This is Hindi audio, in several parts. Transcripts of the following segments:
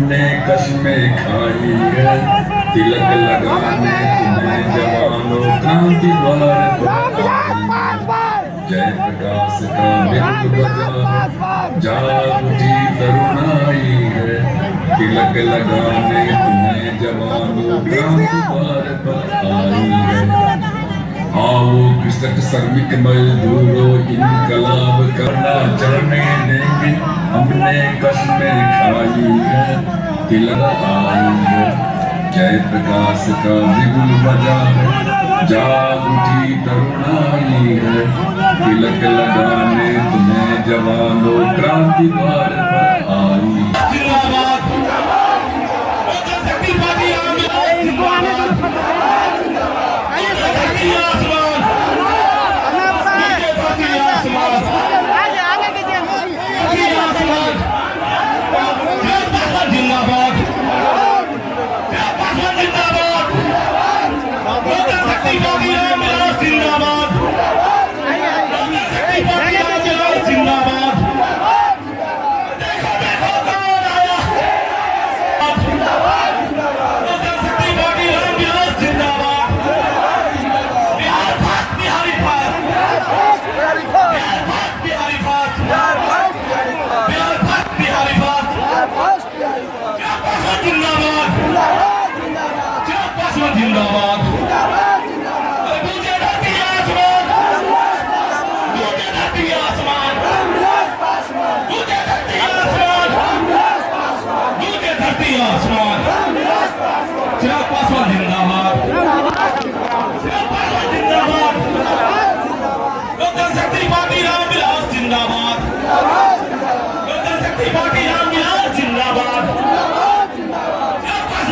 हमने कसमें खाई है, तिलक लगाने तुम्हें जवानों क्रांति द्वार जय प्रकाश का बिंब बजा, जाग उठी तरुणाई है, तिलक लगाने तुम्हें जवानों क्रांति द्वार पर आई है। आओ कृषक श्रमिक मजदूरों इनकलाब करना चलने देंगे, हमने कसमें खाई है, तिलक आई है, जय प्रकाश का बिगुल बजा है, जाग उठी तरुणाई है, तिलक लगाने तुम्हें जवानों क्रांति द्वार पर आई।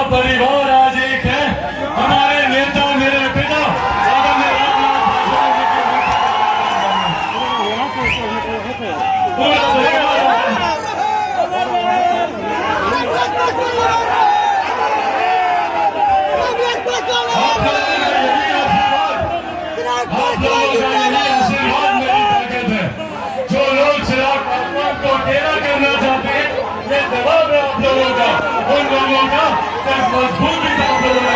परिवार आज एक है, हमारे नेता मेरे पिता जो लोग चिराग पासवान को टेढ़ा करना चाहते हैं, ये जवाब है आप लोगों का, उन लोगों का मजबूती से आप लोगों ने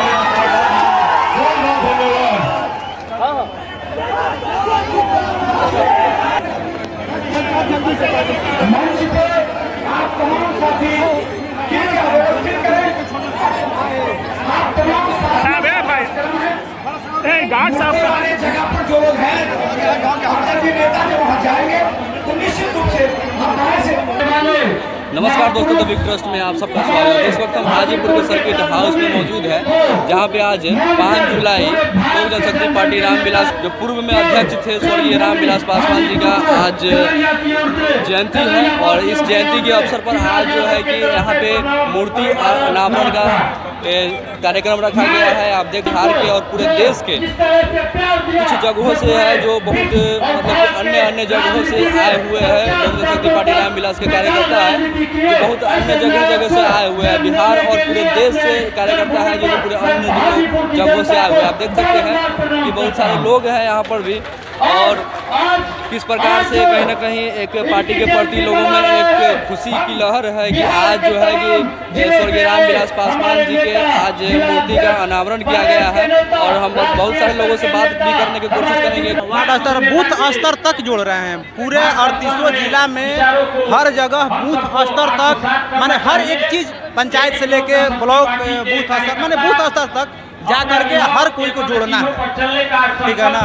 धन्यवाद। मंच पे आप तमाम साथी व्यवस्थित करें, आप तमाम साथी जगह पर जो लोग हैं नेता जो वहाँ जाएंगे तो निश्चित रूप से हमारे से। नमस्कार दोस्तों, द बिग ट्रस्ट में आप सबका स्वागत है। इस वक्त हम हाजीपुर के सर्किट हाउस में मौजूद है, जहां पे आज 5 जुलाई लोक जनशक्ति पार्टी रामविलास जो पूर्व में अध्यक्ष थे स्वर्गीय रामविलास पासवान जी का आज जयंती है। और इस जयंती के अवसर पर आज जो है कि यहाँ पे मूर्ति अनावरण का कार्यक्रम रखा गया है। आप देख हार के और पूरे देश के कुछ जगहों से है जो बहुत मतलब अन्य जगहों से आए हुए हैं। लोक जनशक्ति पार्टी रामविलास के कार्यकर्ता है जो बहुत अन्य जगह से आए हुए हैं। बिहार और पूरे देश से कार्यकर्ता है जो पूरे अन्य जगहों से आए हुए हैं। आप देख सकते हैं कि बहुत सारे लोग हैं यहाँ पर भी, और किस प्रकार से कहीं ना कहीं एक पार्टी के प्रति लोगों में एक खुशी की लहर है कि आज जो है कि स्वर्गीय रामविलास पासवान जी के आज मूर्ति का अनावरण किया गया है। और हम बहुत सारे लोगों से बात भी करने की कोशिश करेंगे। वार्ड स्तर बूथ स्तर तक जोड़ रहे हैं, पूरे 38 जिला में हर जगह बूथ स्तर तक, माने हर एक चीज़ पंचायत से लेके ब्लॉक बूथ स्तर, माने बूथ स्तर तक जा करके हर कोई को जोड़ना है, ठीक है ना।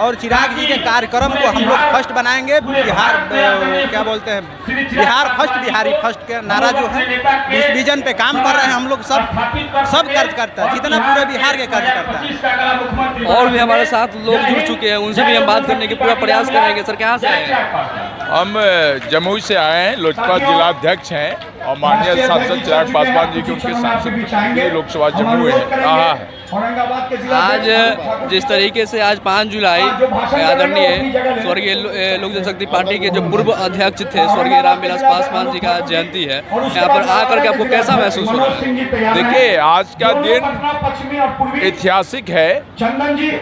और चिराग जी के कार्यक्रम को हम लोग फर्स्ट बनाएंगे। बिहार क्या बोलते हैं, बिहार फर्स्ट बिहारी फर्स्ट के नारा जो है इस विजन पे काम कर रहे हैं हम लोग। सब कार्यकर्ता है, जितना पूरे बिहार के कार्यकर्ता है। और भी हमारे साथ लोग जुड़ चुके हैं, उनसे भी हम बात करने की पूरा प्रयास करेंगे। सर कहाँ से आए हैं? हम जमुई से आए हैं, लोजपा जिलाध्यक्ष हैं और माननीय सांसद चिराग पासवान जी के उनके सांसद लोकसभा जमुई रहा है। आज जिस तरीके से आज 5 जुलाई आदरणीय स्वर्गीय लोक जनशक्ति पार्टी के जो पूर्व अध्यक्ष थे स्वर्गीय रामविलास पासवान जी का जयंती है, यहाँ पर आकर के आपको कैसा महसूस होता है? देखिए, आज का दिन ऐतिहासिक है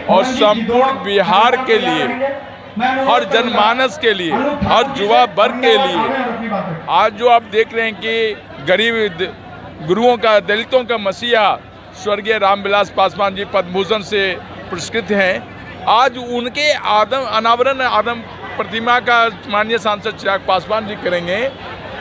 और संपूर्ण बिहार के लिए, हर जनमानस के लिए, हर युवा वर्ग के लिए। आज जो आप देख रहे हैं कि गरीब गुरुओं का, दलितों का मसीहा स्वर्गीय रामविलास पासवान जी पद्म भूषण से पुरस्कृत हैं। आज उनके अनावरण प्रतिमा का माननीय सांसद चिराग पासवान जी करेंगे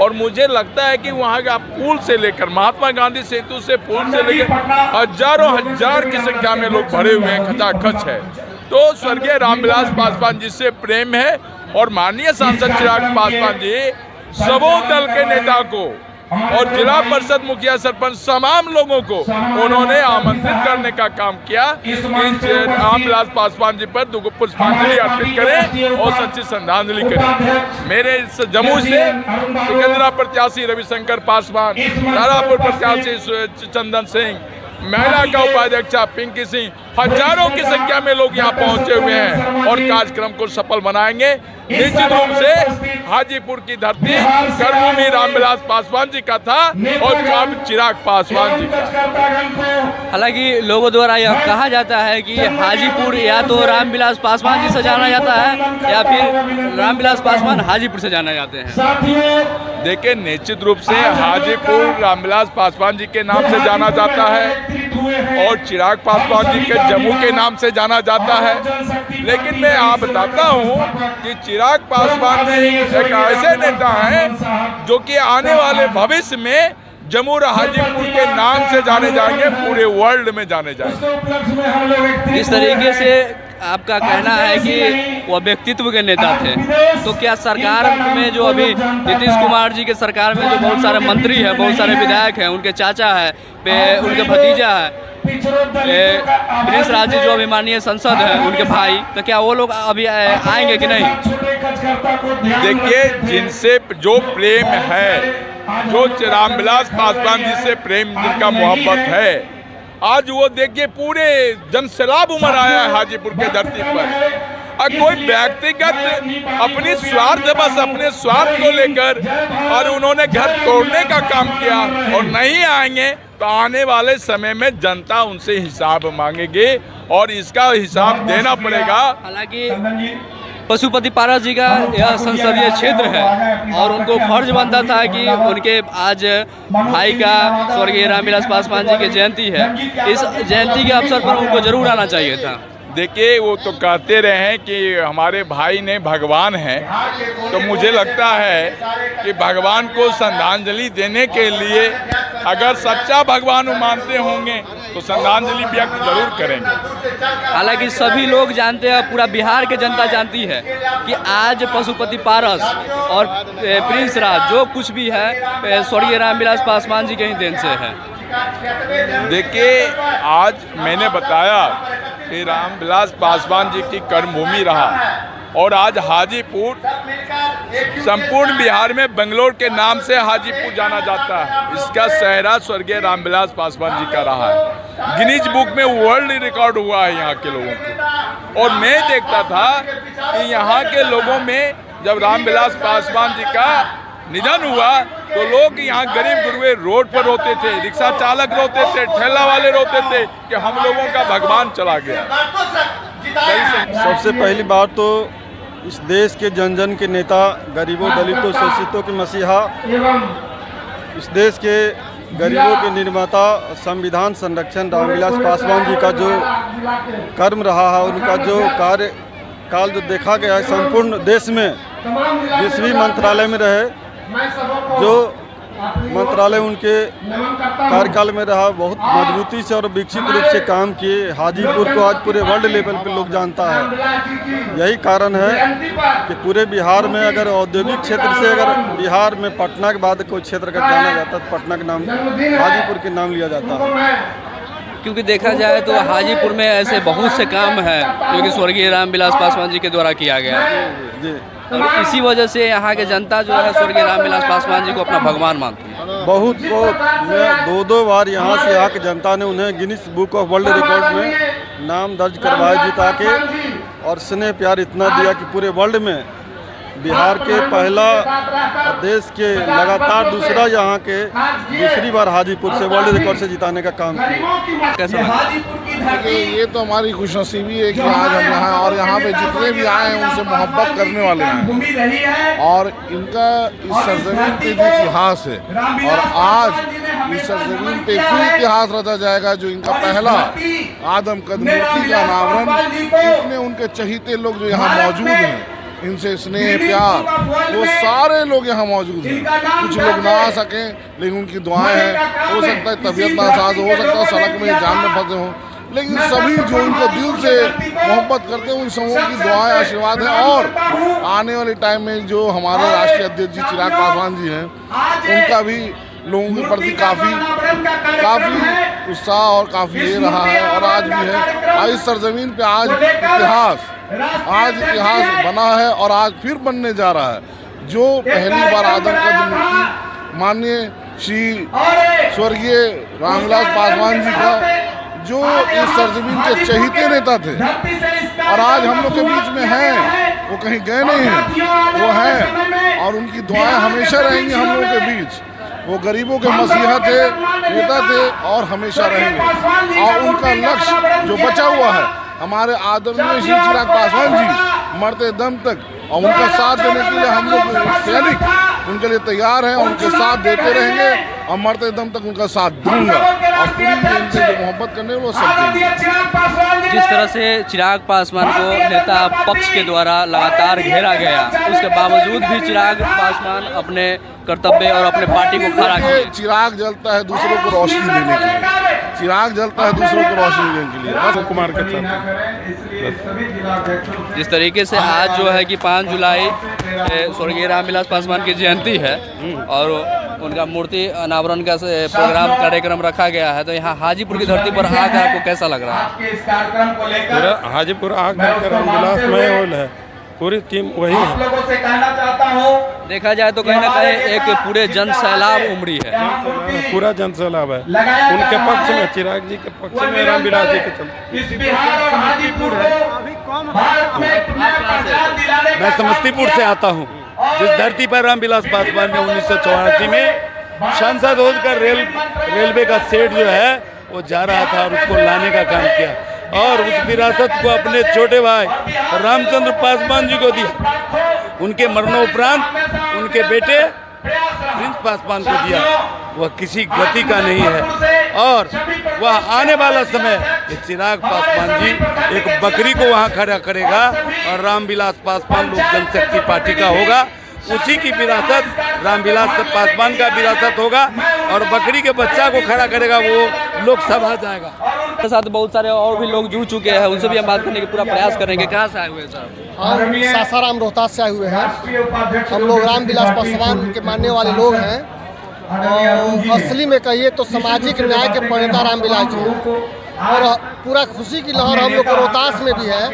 और मुझे लगता है कि वहाँ का पुल से लेकर महात्मा गांधी सेतु से पुल से लेकर हजारों हजार की संख्या में लोग भरे हुए हैं, खचाखच है। तो स्वर्गीय रामविलास पासवान जी से प्रेम है और माननीय सांसद चिराग पासवान जी सबों दल के नेता को और जिला परिषद मुखिया सरपंच तमाम लोगों को उन्होंने आमंत्रित करने का काम किया कि रामविलास पासवान जी पर पुष्पांजलि अर्पित करें और सच्ची श्रद्धांजलि करें। मेरे जम्मू से सिकंदरा प्रत्याशी रविशंकर पासवान, तारापुर प्रत्याशी चंदन सिंह, महिला का उपाध्यक्षा पिंकी सिंह, हजारों की संख्या में लोग यहाँ पहुंचे हुए हैं और कार्यक्रम को सफल बनाएंगे। निश्चित रूप से हाजीपुर की धरती कर्मभूमि रामविलास पासवान जी का था और अब चिराग पासवान जी का। हालांकि लोगों द्वारा यह कहा जाता है कि हाजीपुर या तो रामविलास पासवान जी से जाना जाता है या फिर रामविलास पासवान हाजीपुर से जाना जाते हैं। देखिए, निश्चित रूप से हाजीपुर रामविलास पासवान जी के नाम से जाना जाता है और चिराग पासवान जी के जम्मू के नाम से जाना जाता है। लेकिन मैं आप बताता हूँ कि चिराग पासवान जी एक ऐसे नेता हैं जो कि आने वाले भविष्य में जम्मू और हाजीपुर के नाम से जाने जाएंगे, पूरे वर्ल्ड में जाने जाएंगे। जिस तरीके से आपका कहना है कि वह व्यक्तित्व के नेता थे, तो क्या सरकार में जो अभी नीतीश कुमार जी के सरकार में जो बहुत सारे मंत्री हैं, बहुत सारे विधायक हैं, उनके चाचा है, उनके भतीजा है, प्रिंस राज जी जो अभी माननीय सांसद हैं, उनके भाई, तो क्या वो लोग अभी आएंगे कि नहीं? देखिए, जिनसे जो प्रेम है, जो रामविलास पासवान जी से प्रेम, जिनका मोहब्बत है, आज वो देखिए पूरे जनसैलाब उमड़ आया है हाजीपुर के धरती पर। और कोई व्यक्तिगत अपनी स्वार्थ, बस अपने स्वार्थ को लेकर और उन्होंने घर तोड़ने का काम किया और नहीं आएंगे तो आने वाले समय में जनता उनसे हिसाब मांगेगी और इसका हिसाब देना पड़ेगा। हालांकि पशुपति पारस जी का यह संसदीय क्षेत्र है और उनको फर्ज बनता था कि उनके आज भाई का स्वर्गीय रामविलास पासवान जी की जयंती है, इस जयंती के अवसर पर उनको जरूर आना चाहिए था। देखिए, वो तो कहते रहे हैं कि हमारे भाई ने भगवान हैं, तो मुझे लगता है कि भगवान को श्रद्धांजलि देने के लिए अगर सच्चा भगवान मानते होंगे तो श्रद्धांजलि व्यक्त जरूर करेंगे। हालांकि सभी लोग जानते हैं, पूरा बिहार की जनता जानती है कि आज पशुपति पारस और प्रिंस राज जो कुछ भी है स्वर्गीय रामविलास पासवान जी के ही देन से है। देखिए, आज मैंने बताया कि रामविलास पासवान जी की कर्मभूमि रहा और आज हाजीपुर संपूर्ण बिहार में बेंगलोर के नाम से हाजीपुर जाना जाता है। इसका सेहरा स्वर्गीय रामविलास पासवान जी का रहा है, गिनीज बुक में वर्ल्ड रिकॉर्ड हुआ है यहाँ के लोगों को। और मैं देखता था कि यहाँ के लोगों में जब रामविलास पासवान जी का निधन हुआ तो लोग यहाँ गरीब गुरबे रोड पर रोते थे, रिक्शा चालक रोते थे, ठेला वाले रोते थे कि हम लोगों का भगवान चला गया। सबसे पहली बात तो इस देश के जन जन के नेता, गरीबों, दलितों, शोषितों के मसीहा, इस देश के गरीबों के निर्माता, संविधान संरक्षण रामविलास पासवान जी का जो कर्म रहा है, उनका जो कार्यकाल जो देखा गया है संपूर्ण देश में, जिस भी मंत्रालय में रहे, जो मंत्रालय उनके कार्यकाल में रहा, बहुत मजबूती से और विकसित रूप से काम किए। हाजीपुर को आज पूरे वर्ल्ड लेवल पे लोग जानता है। यही कारण है कि पूरे बिहार में अगर औद्योगिक क्षेत्र से अगर बिहार में पटना के बाद कोई क्षेत्र अगर जाना जाता है तो पटना के नाम, हाजीपुर के नाम लिया जाता है। क्योंकि देखा जाए तो हाजीपुर में ऐसे बहुत से काम हैं जो कि स्वर्गीय रामविलास पासवान जी के द्वारा किया गया है जी। और इसी वजह से यहाँ के जनता जो है स्वर्गीय रामविलास पासवान जी को अपना भगवान मानती है। बहुत मैं दो बार यहाँ से यहाँ की जनता ने उन्हें Guinness book of world record में नाम दर्ज करवाया, जिता के, और स्नेह प्यार इतना दिया कि पूरे वर्ल्ड में बिहार के पहला और देश के लगातार दूसरा यहाँ के दूसरी बार हाजीपुर से वर्ल्ड रिकॉर्ड से जिताने का काम किया। कैसा लगा? देखिए, ये तो हमारी खुशनसीबी है कि आज हम यहाँ और यहाँ पे जितने भी आए हैं उनसे मोहब्बत करने वाले हैं और इनका इस सरजमीन पे भी इतिहास है और आज इस सरजमीन पे फिर इतिहास रचा जाएगा। जो इनका पहला आदम कद मूर्ति का अनावरण, इतने उनके चहीते लोग जो यहाँ मौजूद हैं, इनसे स्नेह प्यार, वो सारे लोग यहाँ मौजूद हैं। कुछ लोग ना आ सकें लेकिन उनकी दुआएं हैं। हो सकता है तबीयत नासाज हो सकता है सड़क में जान में फंसे हों, लेकिन सभी जो इनको दिल से मोहब्बत करते हैं उन सबों की दुआएं आशीर्वाद है। और आने वाले टाइम में जो हमारे राष्ट्रीय अध्यक्ष जी चिराग पासवान जी हैं, उनका भी लोगों के प्रति काफ़ी उत्साह और काफ़ी ये रहा है और आज भी है। आज इस सरजमीन पे आज इतिहास बना है और आज फिर बनने जा रहा है। जो पहली बार आदम कद मूर्ति माननीय श्री स्वर्गीय रामविलास पासवान जी का, जो इस सरजमीन के चहीते नेता थे और आज हम लोग के बीच में हैं, वो कहीं गए नहीं हैं, वो हैं और उनकी दुआएं हमेशा रहेंगी हम लोगों के बीच। वो गरीबों के मसीहा थे, नेता थे और हमेशा रहेंगे। और उनका लक्ष्य जो बचा हुआ है, हमारे आदरणीय श्री चिराग पासवान जी मरते दम तक, और उनका साथ देने के लिए हम लोग सैनिक उनके लिए तैयार हैं, उनके साथ देते रहेंगे और मरते दम तक उनका साथ दूंगा और पूरी उनसे जो मोहब्बत करने वो सब देंगे। जिस तरह से चिराग पासवान को नेता पक्ष के द्वारा लगातार घेरा गया, उसके बावजूद भी चिराग पासवान अपने कर्तव्य और अपने पार्टी को खड़ा किए। चिराग जलता है दूसरों को रोशनी देने के लिए, चिराग जलता है दूसरों को रोशनी देने के लिए। बस कुमार के जिस तरीके से आज जो है कि 5 जुलाई स्वर्गीय रामविलास पासवान की जयंती है और उनका मूर्ति अनावरण का प्रोग्राम कार्यक्रम रखा गया है, तो यहाँ हाजीपुर की धरती पर आकर आपको कैसा लग रहा है? पूरा हाजीपुर आकर रामविलास में होल है, पूरी टीम वही है। देखा जाए तो कहीं ना कहीं एक पूरे जन सैलाब उमड़ी है, पूरा जन सैलाब है उनके पक्ष में, चिराग जी के पक्ष में, रामविलास जी के चलते। मैं समस्तीपुर से आता हूँ, जिस धरती पर रामविलास पासवान ने 1984 में सांसद होकर रेलवे का सेट जो है वो जा रहा था और उसको लाने का काम किया और उस विरासत को अपने छोटे भाई रामचंद्र पासवान जी को दिया। उनके मरणोपरांत उनके बेटे प्रिंस पासवान को दिया। वह किसी गति का नहीं है और वह आने वाला समय चिराग पासवान जी एक बकरी को वहाँ खड़ा करेगा और रामविलास पासवान लोक जनशक्ति पार्टी का होगा। उसी की विरासत रामविलास पासवान का विरासत होगा और बकरी के बच्चा को खड़ा करेगा, वो लोकसभा जाएगा। के साथ बहुत सारे और भी लोग जुड़ चुके हैं, उनसे भी हम बात करने की पूरा प्रयास करेंगे। कहाँ से आए हुए साहब? हम सासाराम रोहतास से आए हुए हैं। हम लोग रामविलास पासवान के मानने वाले लोग हैं और असली में कहिए तो सामाजिक न्याय के प्रणेता रामविलास जी, और पूरा खुशी की लहर हम लोग को रोहतास में भी है,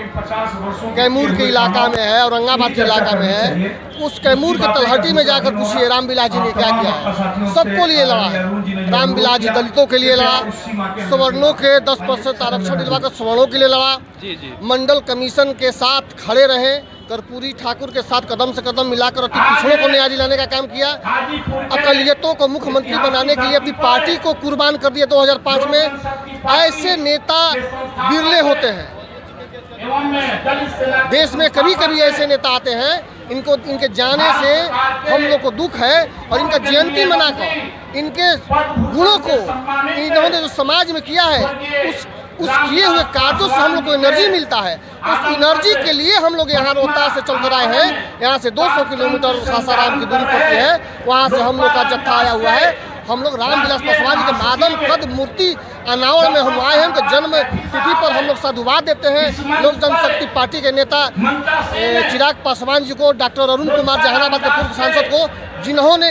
कैमूर के इलाका में है, औरंगाबाद के इलाका में है। उस कैमूर के तलहटी में जाकर पूछिए रामविलास जी ने क्या किया है। सबको लिए लड़ा है रामविलास जी, दलितों के लिए लड़ा, सवर्णों के 10% आरक्षण दिलवाकर सवर्णों के लिए लड़ा, मंडल कमीशन के साथ खड़े रहे, कर्पूरी ठाकुर के साथ कदम से कदम मिलाकर अति पिछड़ों को न्याय दिलाने का काम किया, अकलियतों को मुख्यमंत्री बनाने के लिए अपनी पार्टी को कुर्बान कर दिया 2005 में। ऐसे नेता बिरले होते हैं देश में, कभी कभी ऐसे नेता आते हैं, इनके जाने से हम लोग को दुख है और इनका जयंती मनाकर इनके गुणों को इन्होंने जो समाज में किया है उस किए हुए कार्यों से हम लोग को एनर्जी मिलता है। उस एनर्जी के लिए हम लोग यहाँ रोहतास से चलकर आए हैं। यहाँ से 200 किलोमीटर सासाराम की दूरी पड़ती है, वहाँ से हम लोग का जत्था आया हुआ है। हम लोग रामविलास पासवान जी के आदम कद मूर्ति अनावरण में हम आए हैं। उनके जन्म तिथि पर हम लोग साधुवाद देते हैं। लोक जनशक्ति पार्टी के नेता चिराग पासवान जी को, डॉक्टर अरुण कुमार जहानाबाद के पूर्व सांसद को, जिन्होंने